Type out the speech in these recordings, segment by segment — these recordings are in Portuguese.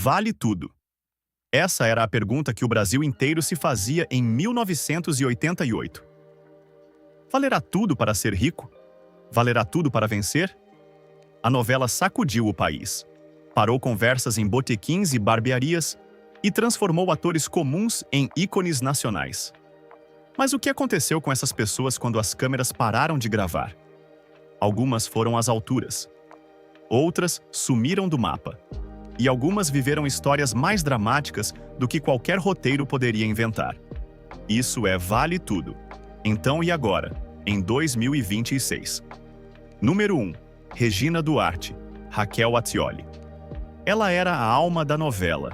Vale tudo? Essa era a pergunta que o Brasil inteiro se fazia em 1988. Valerá tudo para ser rico? Valerá tudo para vencer? A novela sacudiu o país. Parou conversas em botequins e barbearias e transformou atores comuns em ícones nacionais. Mas o que aconteceu com essas pessoas quando as câmeras pararam de gravar? Algumas foram às alturas. Outras sumiram do mapa. E algumas viveram histórias mais dramáticas do que qualquer roteiro poderia inventar. Isso é Vale Tudo. Então e agora, em 2026. Número 1. Regina Duarte, Raquel Attioli. Ela era a alma da novela.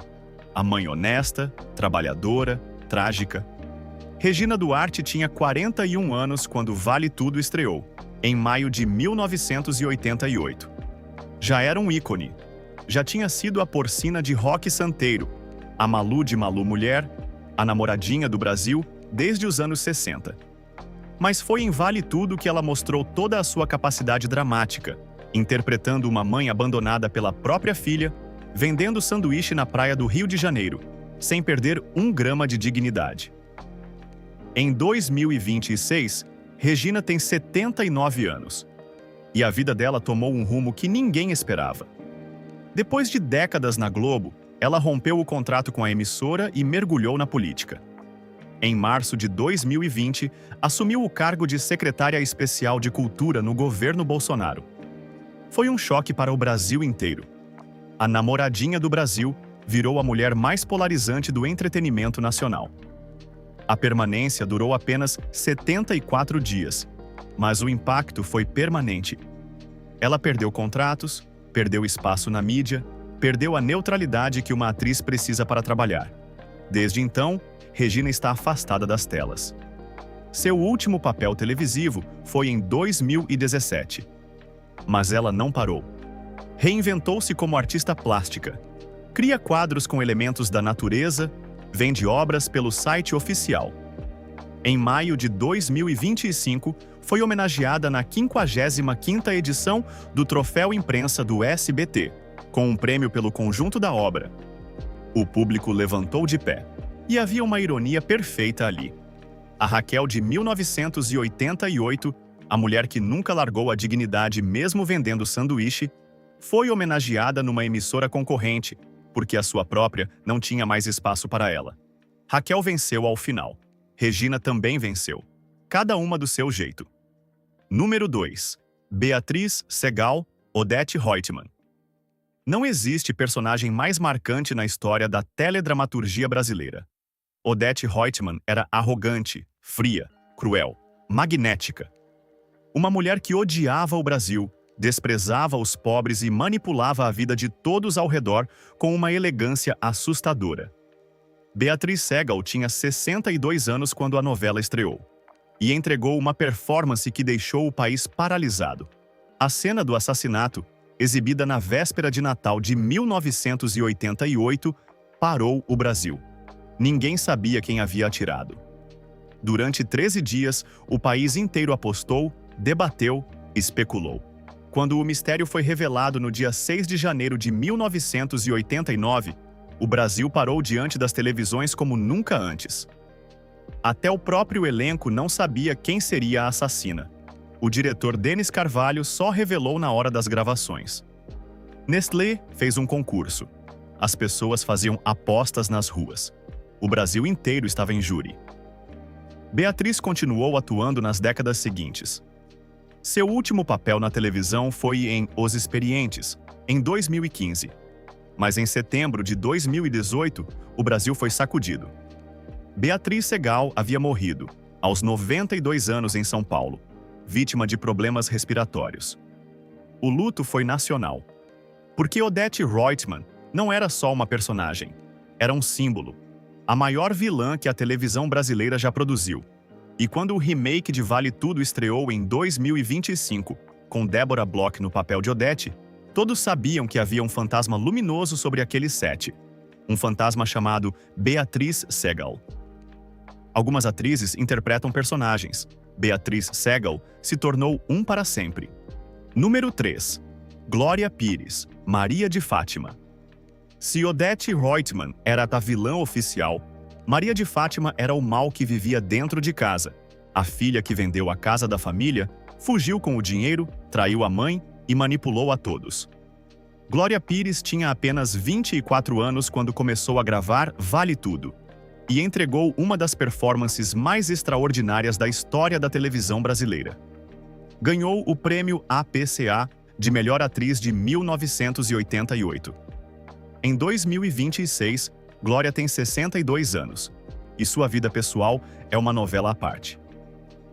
A mãe honesta, trabalhadora, trágica. Regina Duarte tinha 41 anos quando Vale Tudo estreou, em maio de 1988. Já era um ícone. Já tinha sido a Porcina de Roque Santeiro, a Malu de Malu Mulher, a namoradinha do Brasil desde os anos 60. Mas foi em Vale Tudo que ela mostrou toda a sua capacidade dramática, interpretando uma mãe abandonada pela própria filha, vendendo sanduíche na praia do Rio de Janeiro, sem perder 1 grama de dignidade. Em 2026, Regina tem 79 anos. E a vida dela tomou um rumo que ninguém esperava. Depois de décadas na Globo, ela rompeu o contrato com a emissora e mergulhou na política. Em março de 2020, assumiu o cargo de secretária especial de Cultura no governo Bolsonaro. Foi um choque para o Brasil inteiro. A namoradinha do Brasil virou a mulher mais polarizante do entretenimento nacional. A permanência durou apenas 74 dias, mas o impacto foi permanente. Ela perdeu contratos, perdeu espaço na mídia, perdeu a neutralidade que uma atriz precisa para trabalhar. Desde então, Regina está afastada das telas. Seu último papel televisivo foi em 2017. Mas ela não parou. Reinventou-se como artista plástica. Cria quadros com elementos da natureza, vende obras pelo site oficial. Em maio de 2025, foi homenageada na 55ª edição do Troféu Imprensa do SBT, com um prêmio pelo conjunto da obra. O público levantou de pé. E havia uma ironia perfeita ali. A Raquel de 1988, a mulher que nunca largou a dignidade mesmo vendendo sanduíche, foi homenageada numa emissora concorrente, porque a sua própria não tinha mais espaço para ela. Raquel venceu ao final. Regina também venceu. Cada uma do seu jeito. Número 2. Beatriz Segal, Odete Roitman. Não existe personagem mais marcante na história da teledramaturgia brasileira. Odete Roitman era arrogante, fria, cruel, magnética. Uma mulher que odiava o Brasil, desprezava os pobres e manipulava a vida de todos ao redor com uma elegância assustadora. Beatriz Segal tinha 62 anos quando a novela estreou e entregou uma performance que deixou o país paralisado. A cena do assassinato, exibida na véspera de Natal de 1988, parou o Brasil. Ninguém sabia quem havia atirado. Durante 13 dias, o país inteiro apostou, debateu, especulou. Quando o mistério foi revelado no dia 6 de janeiro de 1989, o Brasil parou diante das televisões como nunca antes. Até o próprio elenco não sabia quem seria a assassina. O diretor Denis Carvalho só revelou na hora das gravações. Nestlé fez um concurso. As pessoas faziam apostas nas ruas. O Brasil inteiro estava em júri. Beatriz continuou atuando nas décadas seguintes. Seu último papel na televisão foi em Os Experientes, em 2015. Mas em setembro de 2018, o Brasil foi sacudido. Beatriz Segal havia morrido, aos 92 anos em São Paulo, vítima de problemas respiratórios. O luto foi nacional. Porque Odete Roitman não era só uma personagem, era um símbolo. A maior vilã que a televisão brasileira já produziu. E quando o remake de Vale Tudo estreou em 2025, com Débora Bloch no papel de Odete, todos sabiam que havia um fantasma luminoso sobre aquele set. Um fantasma chamado Beatriz Segal. Algumas atrizes interpretam personagens. Beatriz Segal se tornou um para sempre. Número 3. Glória Pires, Maria de Fátima. Se Odete Reutemann era a vilã oficial, Maria de Fátima era o mal que vivia dentro de casa. A filha que vendeu a casa da família, fugiu com o dinheiro, traiu a mãe e manipulou a todos. Glória Pires tinha apenas 24 anos quando começou a gravar Vale Tudo e entregou uma das performances mais extraordinárias da história da televisão brasileira. Ganhou o prêmio APCA de Melhor Atriz de 1988. Em 2026, Glória tem 62 anos e sua vida pessoal é uma novela à parte.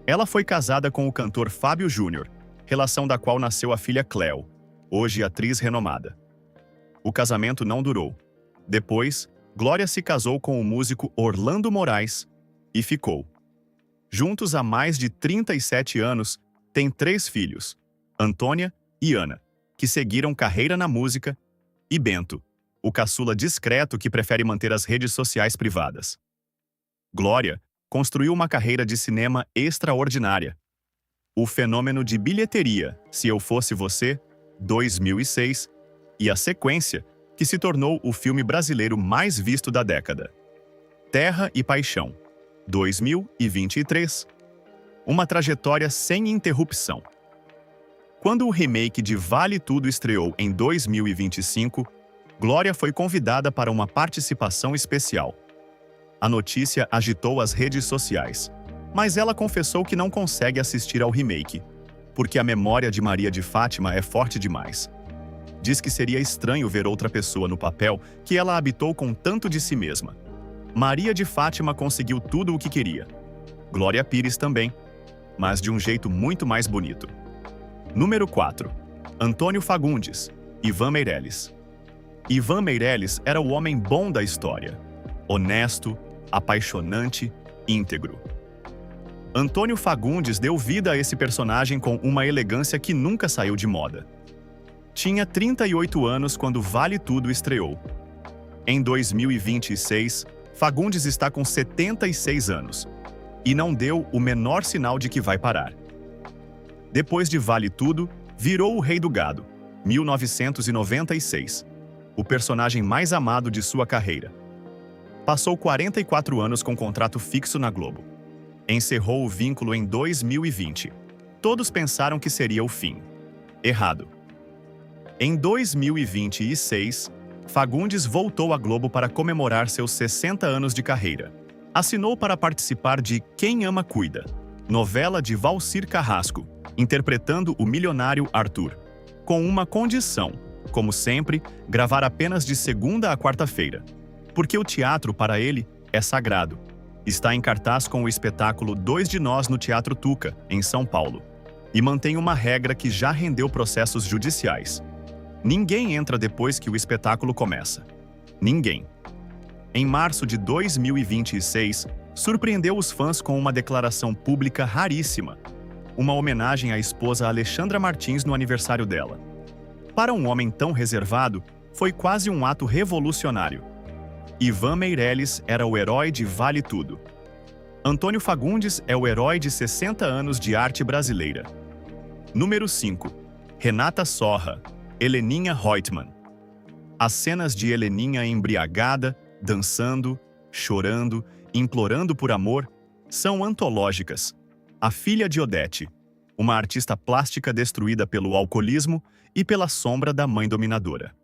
Ela foi casada com o cantor Fábio Júnior, relação da qual nasceu a filha Cleo, hoje atriz renomada. O casamento não durou. Depois, Glória se casou com o músico Orlando Moraes e ficou. Juntos há mais de 37 anos, têm 3 filhos, Antônia e Ana, que seguiram carreira na música, e Bento, o caçula discreto que prefere manter as redes sociais privadas. Glória construiu uma carreira de cinema extraordinária. O fenômeno de bilheteria Se Eu Fosse Você, 2006, e a sequência, que se tornou o filme brasileiro mais visto da década. Terra e Paixão, 2023. Uma trajetória sem interrupção. Quando o remake de Vale Tudo estreou em 2025, Glória foi convidada para uma participação especial. A notícia agitou as redes sociais, mas ela confessou que não consegue assistir ao remake, porque a memória de Maria de Fátima é forte demais. Diz que seria estranho ver outra pessoa no papel que ela habitou com tanto de si mesma. Maria de Fátima conseguiu tudo o que queria. Glória Pires também, mas de um jeito muito mais bonito. Número 4. Antônio Fagundes, Ivan Meirelles. Ivan Meirelles era o homem bom da história. Honesto, apaixonante, íntegro. Antônio Fagundes deu vida a esse personagem com uma elegância que nunca saiu de moda. Tinha 38 anos quando Vale Tudo estreou. Em 2026, Fagundes está com 76 anos e não deu o menor sinal de que vai parar. Depois de Vale Tudo, virou o Rei do Gado, 1996, o personagem mais amado de sua carreira. Passou 44 anos com contrato fixo na Globo. Encerrou o vínculo em 2020. Todos pensaram que seria o fim. Errado. Em 2026, Fagundes voltou à Globo para comemorar seus 60 anos de carreira. Assinou para participar de Quem Ama Cuida, novela de Valcir Carrasco, interpretando o milionário Arthur, com uma condição, como sempre, gravar apenas de segunda a quarta-feira, porque o teatro para ele é sagrado. Está em cartaz com o espetáculo Dois de Nós no Teatro Tuca, em São Paulo, e mantém uma regra que já rendeu processos judiciais. Ninguém entra depois que o espetáculo começa. Ninguém. Em março de 2026, surpreendeu os fãs com uma declaração pública raríssima, uma homenagem à esposa Alexandra Martins no aniversário dela. Para um homem tão reservado, foi quase um ato revolucionário. Ivan Meirelles era o herói de Vale Tudo. Antônio Fagundes é o herói de 60 anos de arte brasileira. Número 5. Renata Sorra, Heleninha Reutemann. As cenas de Heleninha embriagada, dançando, chorando, implorando por amor, são antológicas. A filha de Odete, uma artista plástica destruída pelo alcoolismo e pela sombra da mãe dominadora.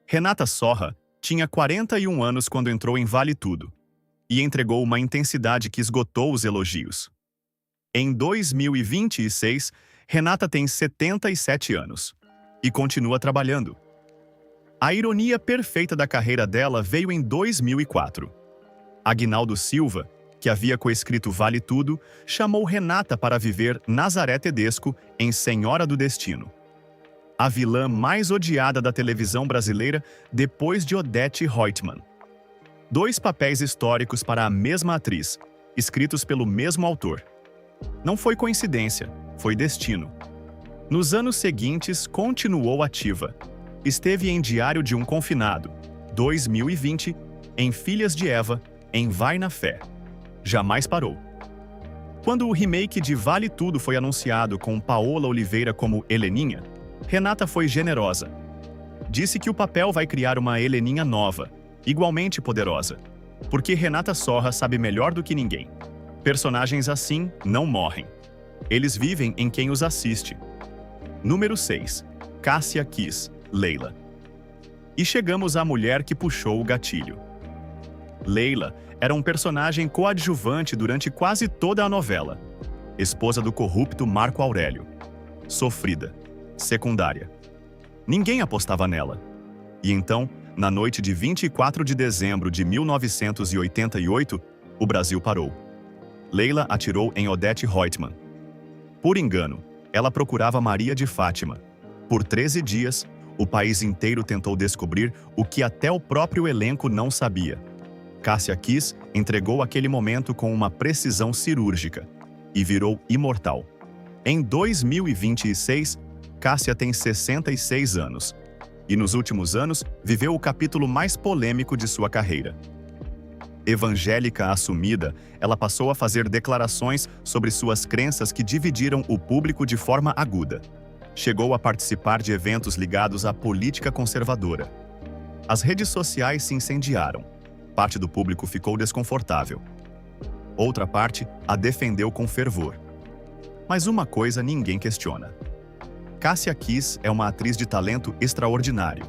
Renata Sorra tinha 41 anos quando entrou em Vale Tudo e entregou uma intensidade que esgotou os elogios. Em 2026, Renata tem 77 anos e continua trabalhando. A ironia perfeita da carreira dela veio em 2004. Aguinaldo Silva, que havia coescrito Vale Tudo, chamou Renata para viver Nazaré Tedesco em Senhora do Destino. A vilã mais odiada da televisão brasileira depois de Odete Reutemann. 2 papéis históricos para a mesma atriz, escritos pelo mesmo autor. Não foi coincidência, foi destino. Nos anos seguintes, continuou ativa. Esteve em Diário de um Confinado, 2020, em Filhas de Eva, em Vai na Fé. Jamais parou. Quando o remake de Vale Tudo foi anunciado com Paola Oliveira como Heleninha, Renata foi generosa. Disse que o papel vai criar uma Heleninha nova, igualmente poderosa, porque Renata Sorra sabe melhor do que ninguém. Personagens assim não morrem. Eles vivem em quem os assiste. Número 6. Cássia Kiss, Leila. E chegamos à mulher que puxou o gatilho. Leila era um personagem coadjuvante durante quase toda a novela. Esposa do corrupto Marco Aurélio. Sofrida. Secundária. Ninguém apostava nela. E então, na noite de 24 de dezembro de 1988, o Brasil parou. Leila atirou em Odete Roitman. Por engano, ela procurava Maria de Fátima. Por 13 dias, o país inteiro tentou descobrir o que até o próprio elenco não sabia. Cássia Kiss entregou aquele momento com uma precisão cirúrgica e virou imortal. Em 2026, Cássia tem 66 anos e, nos últimos anos, viveu o capítulo mais polêmico de sua carreira. Evangélica assumida, ela passou a fazer declarações sobre suas crenças que dividiram o público de forma aguda. Chegou a participar de eventos ligados à política conservadora. As redes sociais se incendiaram. Parte do público ficou desconfortável. Outra parte a defendeu com fervor. Mas uma coisa ninguém questiona. Cássia Kiss é uma atriz de talento extraordinário.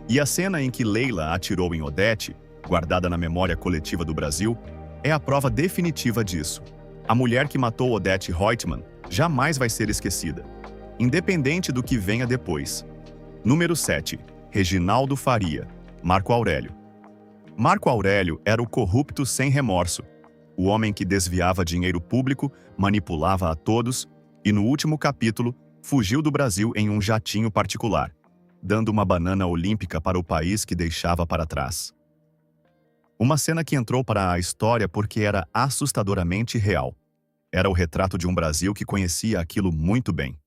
E a cena em que Leila atirou em Odete, guardada na memória coletiva do Brasil, é a prova definitiva disso. A mulher que matou Odete Roitman jamais vai ser esquecida, independente do que venha depois. Número 7. Reginaldo Faria, Marco Aurélio. Marco Aurélio era o corrupto sem remorso, o homem que desviava dinheiro público, manipulava a todos e, no último capítulo, fugiu do Brasil em um jatinho particular, dando uma banana olímpica para o país que deixava para trás. Uma cena que entrou para a história porque era assustadoramente real. Era o retrato de um Brasil que conhecia aquilo muito bem.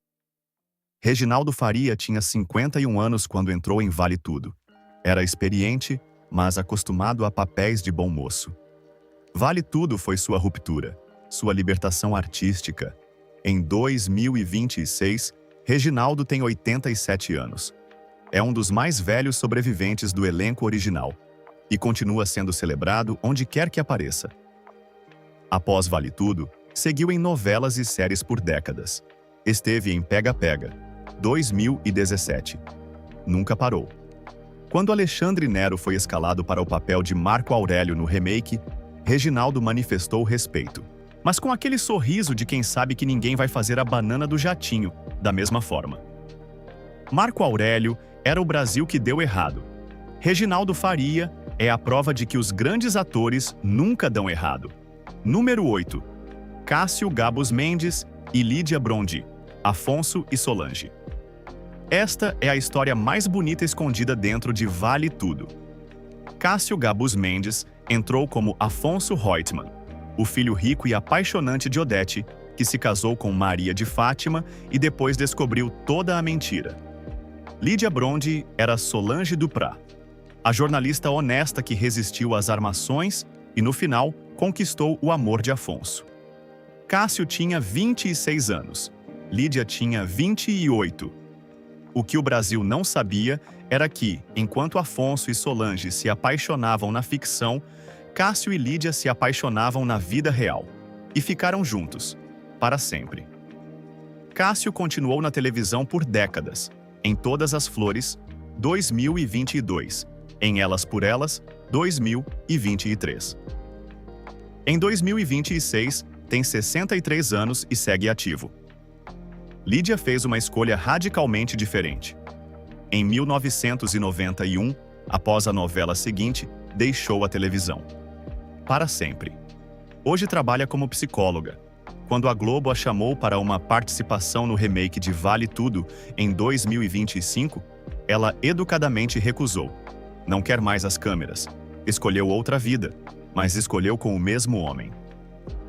Reginaldo Faria tinha 51 anos quando entrou em Vale Tudo. Era experiente, mas acostumado a papéis de bom moço. Vale Tudo foi sua ruptura, sua libertação artística. Em 2026, Reginaldo tem 87 anos. É um dos mais velhos sobreviventes do elenco original e continua sendo celebrado onde quer que apareça. Após Vale Tudo, seguiu em novelas e séries por décadas. Esteve em Pega Pega, 2017. Nunca parou. Quando Alexandre Nero foi escalado para o papel de Marco Aurélio no remake, Reginaldo manifestou respeito, mas com aquele sorriso de quem sabe que ninguém vai fazer a banana do jatinho, da mesma forma. Marco Aurélio era o Brasil que deu errado. Reginaldo Faria é a prova de que os grandes atores nunca dão errado. Número 8. Cássio Gabus Mendes e Lídia Brondi, Afonso e Solange. Esta é a história mais bonita escondida dentro de Vale Tudo. Cássio Gabus Mendes entrou como Afonso Roitman, o filho rico e apaixonante de Odete, que se casou com Maria de Fátima e depois descobriu toda a mentira. Lídia Brondi era Solange Duprat, a jornalista honesta que resistiu às armações e, no final, conquistou o amor de Afonso. Cássio tinha 26 anos, Lídia tinha 28. O que o Brasil não sabia era que, enquanto Afonso e Solange se apaixonavam na ficção, Cássio e Lídia se apaixonavam na vida real e ficaram juntos, para sempre. Cássio continuou na televisão por décadas, em Todas as Flores, 2022, em Elas por Elas, 2023. Em 2026, tem 63 anos e segue ativo. Lídia fez uma escolha radicalmente diferente. Em 1991, após a novela seguinte, deixou a televisão. Para sempre. Hoje trabalha como psicóloga. Quando a Globo a chamou para uma participação no remake de Vale Tudo em 2025, ela educadamente recusou. Não quer mais as câmeras. Escolheu outra vida, mas escolheu com o mesmo homem.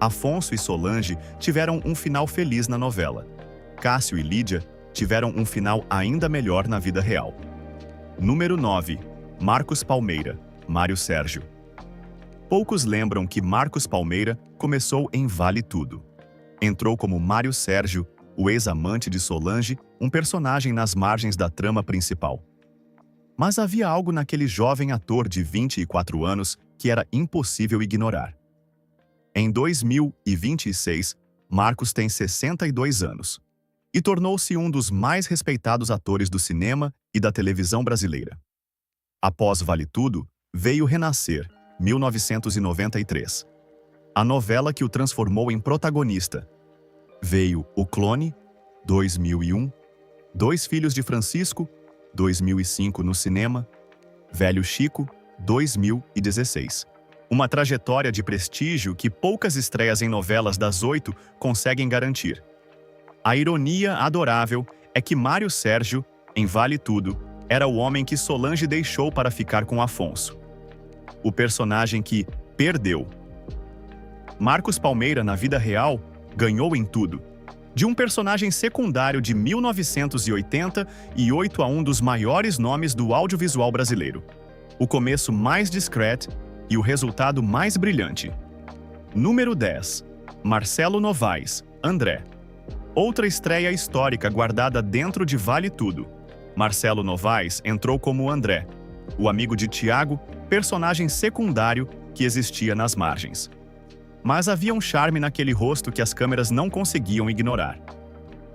Afonso e Solange tiveram um final feliz na novela. Cássio e Lídia tiveram um final ainda melhor na vida real. Número 9. Marcos Palmeira, Mário Sérgio. Poucos lembram que Marcos Palmeira começou em Vale Tudo. Entrou como Mário Sérgio, o ex-amante de Solange, um personagem nas margens da trama principal. Mas havia algo naquele jovem ator de 24 anos que era impossível ignorar. Em 2026, Marcos tem 62 anos e tornou-se um dos mais respeitados atores do cinema e da televisão brasileira. Após Vale Tudo, veio Renascer, 1993. A novela que o transformou em protagonista. Veio O Clone, 2001, Dois Filhos de Francisco, 2005 no cinema, Velho Chico, 2016. Uma trajetória de prestígio que poucas estreias em novelas das 8 conseguem garantir. A ironia adorável é que Mário Sérgio, em Vale Tudo, era o homem que Solange deixou para ficar com Afonso. O personagem que perdeu. Marcos Palmeira, na vida real, ganhou em tudo. De um personagem secundário de 1988 a um dos maiores nomes do audiovisual brasileiro. O começo mais discreto e o resultado mais brilhante. Número 10. Marcelo Novaes, André. Outra estreia histórica guardada dentro de Vale Tudo. Marcelo Novaes entrou como André, o amigo de Tiago, personagem secundário que existia nas margens. Mas havia um charme naquele rosto que as câmeras não conseguiam ignorar.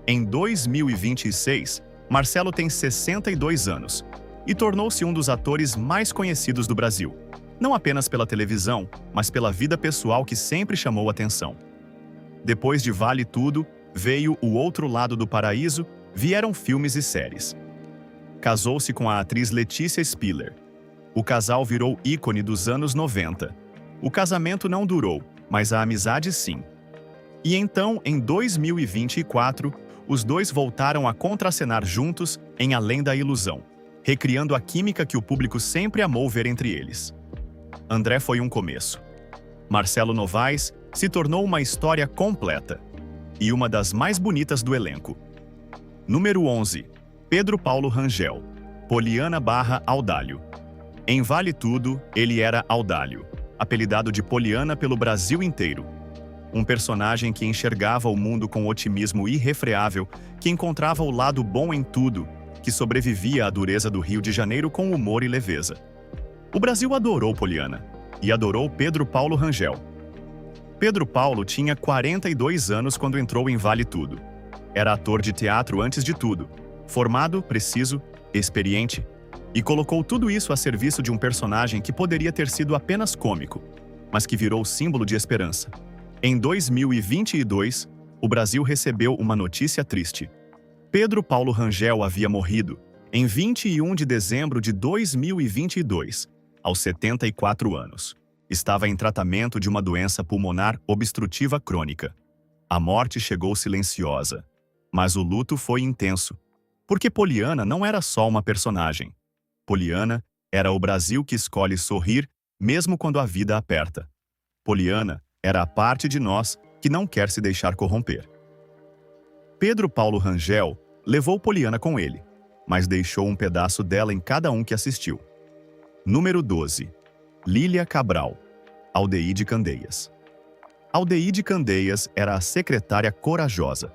Em 2026, Marcelo tem 62 anos e tornou-se um dos atores mais conhecidos do Brasil, não apenas pela televisão, mas pela vida pessoal que sempre chamou atenção. Depois de Vale Tudo, veio O Outro Lado do Paraíso, vieram filmes e séries. Casou-se com a atriz Letícia Spiller. O casal virou ícone dos anos 90. O casamento não durou, mas a amizade sim. E então, em 2024, os dois voltaram a contracenar juntos em Além da Ilusão, recriando a química que o público sempre amou ver entre eles. André foi um começo. Marcelo Novaes se tornou uma história completa e uma das mais bonitas do elenco. Número 11. Pedro Paulo Rangel, Poliana / Audálio. Em Vale Tudo, ele era Audálio, apelidado de Poliana pelo Brasil inteiro. Um personagem que enxergava o mundo com otimismo irrefreável, que encontrava o lado bom em tudo, que sobrevivia à dureza do Rio de Janeiro com humor e leveza. O Brasil adorou Poliana e adorou Pedro Paulo Rangel. Pedro Paulo tinha 42 anos quando entrou em Vale Tudo. Era ator de teatro antes de tudo, formado, preciso, experiente, e colocou tudo isso a serviço de um personagem que poderia ter sido apenas cômico, mas que virou símbolo de esperança. Em 2022, o Brasil recebeu uma notícia triste. Pedro Paulo Rangel havia morrido em 21 de dezembro de 2022, aos 74 anos. Estava em tratamento de uma doença pulmonar obstrutiva crônica. A morte chegou silenciosa, mas o luto foi intenso, porque Poliana não era só uma personagem. Poliana era o Brasil que escolhe sorrir mesmo quando a vida aperta. Poliana era a parte de nós que não quer se deixar corromper. Pedro Paulo Rangel levou Poliana com ele, mas deixou um pedaço dela em cada um que assistiu. Número 12. Lília Cabral, Aldeide Candeias. Aldeide Candeias era a secretária corajosa,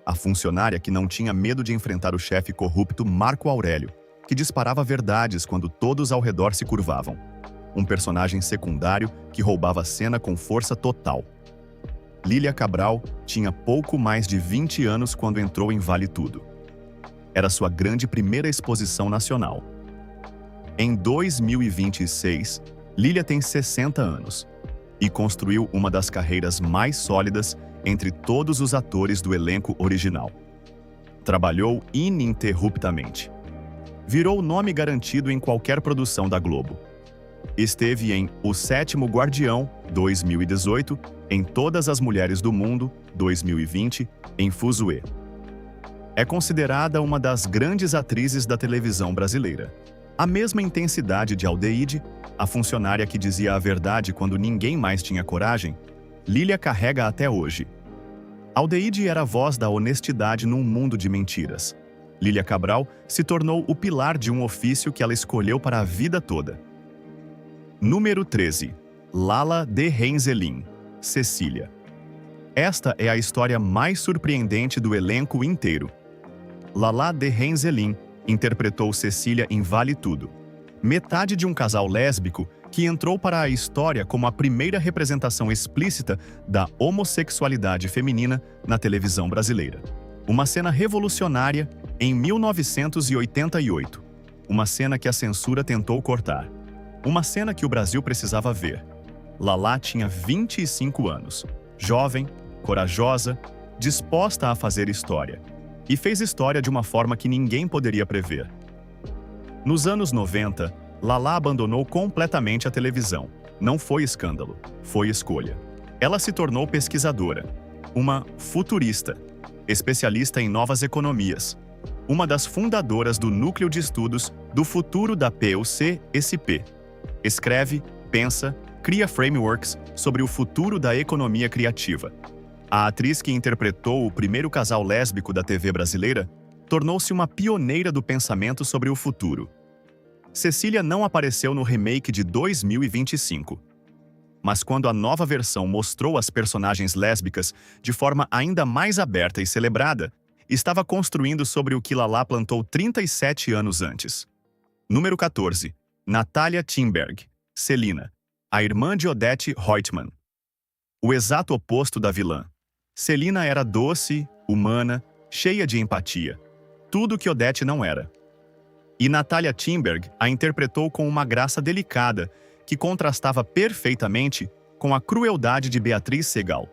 a funcionária que não tinha medo de enfrentar o chefe corrupto Marco Aurélio, que disparava verdades quando todos ao redor se curvavam. Um personagem secundário que roubava a cena com força total. Lília Cabral tinha pouco mais de 20 anos quando entrou em Vale Tudo. Era sua grande primeira exposição nacional. Em 2026, Lília tem 60 anos e construiu uma das carreiras mais sólidas entre todos os atores do elenco original. Trabalhou ininterruptamente. Virou nome garantido em qualquer produção da Globo. Esteve em O Sétimo Guardião, 2018, em Todas as Mulheres do Mundo, 2020, em Fuzue. É considerada uma das grandes atrizes da televisão brasileira. A mesma intensidade de Aldeide, a funcionária que dizia a verdade quando ninguém mais tinha coragem, Lília carrega até hoje. Aldeide era a voz da honestidade num mundo de mentiras. Lília Cabral se tornou o pilar de um ofício que ela escolheu para a vida toda. Número 13. Lala de Renzelin, Cecília. Esta é a história mais surpreendente do elenco inteiro. Lala de Renzelin interpretou Cecília em Vale Tudo. Metade de um casal lésbico que entrou para a história como a primeira representação explícita da homossexualidade feminina na televisão brasileira. Uma cena revolucionária em 1988. Uma cena que a censura tentou cortar. Uma cena que o Brasil precisava ver. Lala tinha 25 anos, jovem, corajosa, disposta a fazer história. E fez história de uma forma que ninguém poderia prever. Nos anos 90, Lala abandonou completamente a televisão. Não foi escândalo, foi escolha. Ela se tornou pesquisadora, uma futurista, especialista em novas economias, uma das fundadoras do Núcleo de Estudos do Futuro da PUC-SP. Escreve, pensa, cria frameworks sobre o futuro da economia criativa. A atriz que interpretou o primeiro casal lésbico da TV brasileira tornou-se uma pioneira do pensamento sobre o futuro. Cecília não apareceu no remake de 2025. Mas quando a nova versão mostrou as personagens lésbicas de forma ainda mais aberta e celebrada, estava construindo sobre o que Lala plantou 37 anos antes. Número 14. Natalia Timberg, Celina, a irmã de Odete Roitman. O exato oposto da vilã. Celina era doce, humana, cheia de empatia. Tudo que Odete não era. E Natalia Timberg a interpretou com uma graça delicada, que contrastava perfeitamente com a crueldade de Beatriz Segal.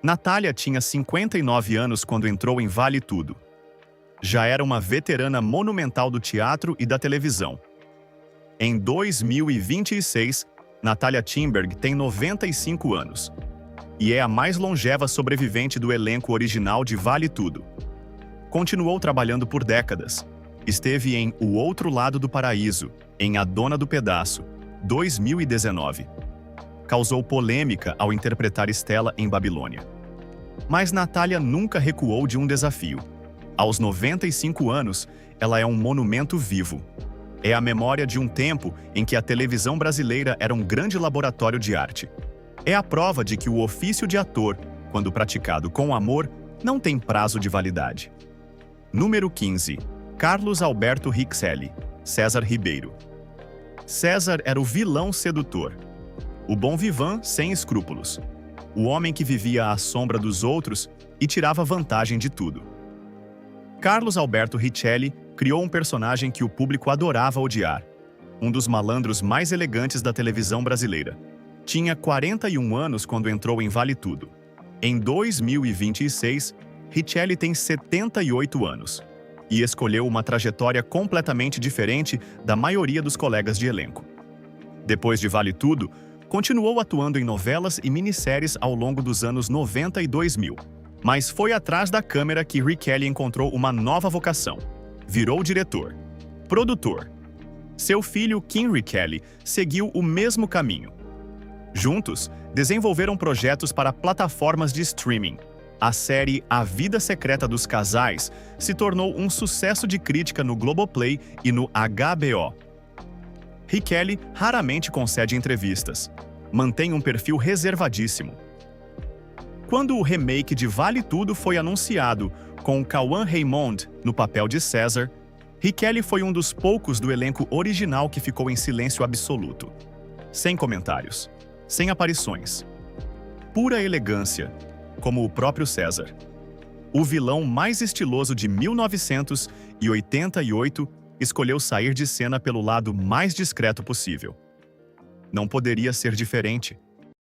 Natalia tinha 59 anos quando entrou em Vale Tudo. Já era uma veterana monumental do teatro e da televisão. Em 2026, Natalia Timberg tem 95 anos e é a mais longeva sobrevivente do elenco original de Vale Tudo. Continuou trabalhando por décadas. Esteve em O Outro Lado do Paraíso, em A Dona do Pedaço, 2019. Causou polêmica ao interpretar Estela em Babilônia. Mas Natalia nunca recuou de um desafio. Aos 95 anos, ela é um monumento vivo. É a memória de um tempo em que a televisão brasileira era um grande laboratório de arte. É a prova de que o ofício de ator, quando praticado com amor, não tem prazo de validade. Número 15. Carlos Alberto Rixelli, César Ribeiro. César era o vilão sedutor. O bom vivant sem escrúpulos. O homem que vivia à sombra dos outros e tirava vantagem de tudo. Carlos Alberto Riccelli criou um personagem que o público adorava odiar. Um dos malandros mais elegantes da televisão brasileira. Tinha 41 anos quando entrou em Vale Tudo. Em 2026, Riccelli tem 78 anos. E escolheu uma trajetória completamente diferente da maioria dos colegas de elenco. Depois de Vale Tudo, continuou atuando em novelas e minisséries ao longo dos anos 90 e 2000. Mas foi atrás da câmera que Riccelli encontrou uma nova vocação. Virou diretor, produtor. Seu filho Kim Riccelli seguiu o mesmo caminho. Juntos, desenvolveram projetos para plataformas de streaming. A série A Vida Secreta dos Casais se tornou um sucesso de crítica no Globoplay e no HBO. Riccelli raramente concede entrevistas. Mantém um perfil reservadíssimo. Quando o remake de Vale Tudo foi anunciado, com Cauã Raymond no papel de César, Riccelli foi um dos poucos do elenco original que ficou em silêncio absoluto. Sem comentários. Sem aparições. Pura elegância, como o próprio César. O vilão mais estiloso de 1988 escolheu sair de cena pelo lado mais discreto possível. Não poderia ser diferente.